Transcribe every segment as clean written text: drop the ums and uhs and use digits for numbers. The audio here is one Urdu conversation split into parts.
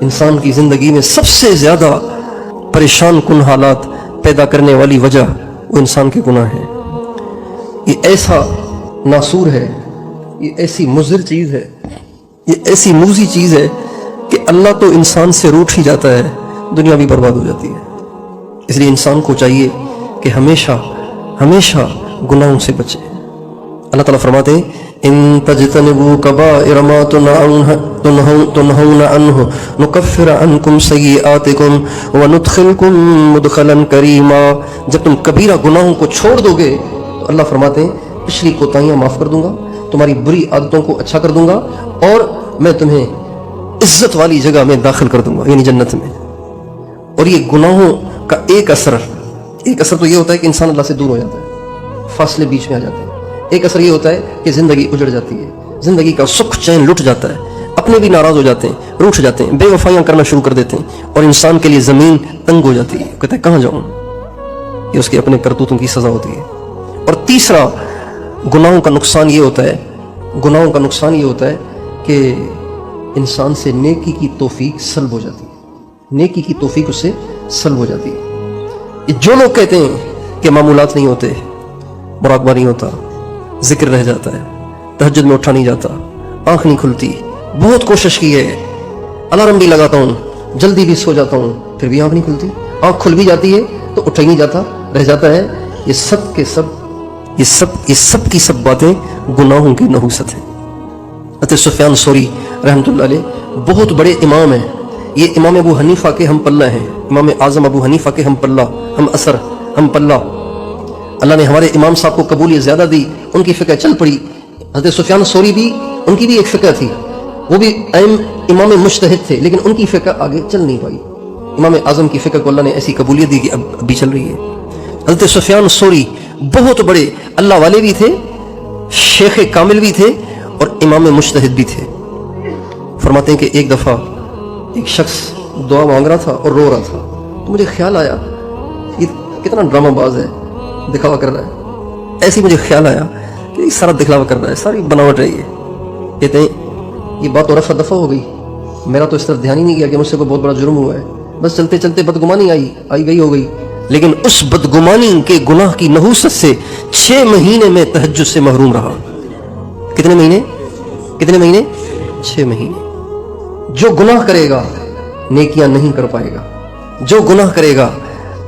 انسان کی زندگی میں سب سے زیادہ پریشان کن حالات پیدا کرنے والی وجہ وہ انسان کے گناہ ہیں. یہ ایسا ناسور ہے، یہ ایسی مضر چیز ہے، یہ ایسی موذی چیز ہے کہ اللہ تو انسان سے روٹھ ہی جاتا ہے، دنیا بھی برباد ہو جاتی ہے. اس لیے انسان کو چاہیے کہ ہمیشہ ہمیشہ گناہوں سے بچے. اللہ تعالیٰ فرماتے ہیں ان تجتنبوا کبائر ما تنہون عنہ نکفر عنکم سیئاتکم وندخلکم مدخلا کریما. جب تم کبیرہ گناہوں کو چھوڑ دو گے تو اللہ فرماتے ہیں پچھلی کوتاہیاں معاف کر دوں گا، تمہاری بری عادتوں کو اچھا کر دوں گا، اور میں تمہیں عزت والی جگہ میں داخل کر دوں گا، یعنی جنت میں. اور یہ گناہوں کا ایک اثر تو یہ ہوتا ہے کہ انسان اللہ سے دور ہو جاتا ہے، فاصلے بیچ میں آ جاتے ہیں. ایک اثر یہ ہوتا ہے کہ زندگی اجڑ جاتی ہے، زندگی کا سکھ چین لٹ جاتا ہے، اپنے بھی ناراض ہو جاتے ہیں، روٹھ جاتے ہیں، بے وفائیاں کرنا شروع کر دیتے ہیں، اور انسان کے لیے زمین تنگ ہو جاتی ہے. کہتا ہے کہاں جاؤں؟ یہ اس کے اپنے کرتوتوں کی سزا ہوتی ہے. اور تیسرا گناہوں کا نقصان یہ ہوتا ہے کہ انسان سے نیکی کی توفیق سلب ہو جاتی ہے، نیکی کی توفیق اس سے سلب ہو جاتی ہے. یہ جو لوگ کہتے ہیں کہ معمولات نہیں ہوتے، مراقبہ نہیں ہوتا، ذکر رہ جاتا ہے، تہجد میں اٹھا نہیں جاتا، آنکھ نہیں کھلتی، بہت کوشش کی ہے، الارم بھی لگاتا ہوں، جلدی بھی سو جاتا ہوں، پھر بھی آنکھ نہیں کھلتی، آنکھ کھل بھی جاتی ہے تو اٹھا ہی نہیں جاتا، رہ جاتا ہے. یہ سب کی سب باتیں گناہوں کی نحوست ہیں. حضرت سفیان ثوری رحمۃ اللہ علیہ بہت بڑے امام ہیں. یہ امام ابو حنیفہ کے ہم پلہ ہیں، امام اعظم ابو حنیفہ کے ہم پلہ، ہم اثر، ہم پلہ. اللہ نے ہمارے امام صاحب کو قبولیت زیادہ دی، ان کی فقہ چل پڑی. حضرت سفیان ثوری بھی، ان کی بھی ایک فقہ تھی، وہ بھی امام مجتہد تھے، لیکن ان کی فقہ آگے چل نہیں پائی. امام اعظم کی فقہ کو اللہ نے ایسی قبولیت دی کہ اب بھی چل رہی ہے. حضرت سفیان ثوری بہت بڑے اللہ والے بھی تھے، شیخ کامل بھی تھے، اور امام مجتہد بھی تھے. فرماتے ہیں کہ ایک دفعہ ایک شخص دعا مانگ رہا تھا اور رو رہا تھا، تو مجھے خیال آیا یہ کتنا ڈرامہ باز ہے، دکھاوا کر رہا ہے. ایسے مجھے خیال آیا کہ یہ سارا دکھلاوا کر رہا ہے، ساری بناوٹ رہی ہے. کہتے ہیں یہ بات تو رفع دفع ہو گئی، میرا تو اس طرف دھیان ہی نہیں گیا کہ مجھ سے کوئی بہت بڑا جرم ہوا ہے. بس چلتے چلتے بدگمانی آئی گئی ہو گئی. لیکن اس بدگمانی کے گناہ کی نحوست سے 6 مہینے میں تہجد سے محروم رہا. کتنے مہینے؟ 6 مہینے. جو گناہ کرے گا نیکیاں نہیں کر پائے گا، جو گناہ کرے گا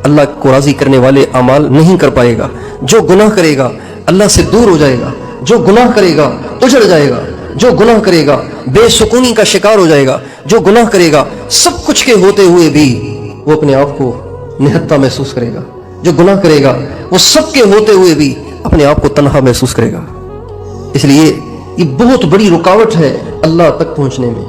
اللہ کو راضی کرنے والے اعمال نہیں کر پائے گا، جو گناہ کرے گا اللہ سے دور ہو جائے گا، جو گناہ کرے گا اجڑ جائے گا، جو گناہ کرے گا بے سکونی کا شکار ہو جائے گا، جو گناہ کرے گا سب کچھ کے ہوتے ہوئے بھی وہ اپنے آپ کو نہتا محسوس کرے گا، جو گناہ کرے گا وہ سب کے ہوتے ہوئے بھی اپنے آپ کو تنہا محسوس کرے گا. اس لیے یہ بہت بڑی رکاوٹ ہے اللہ تک پہنچنے میں.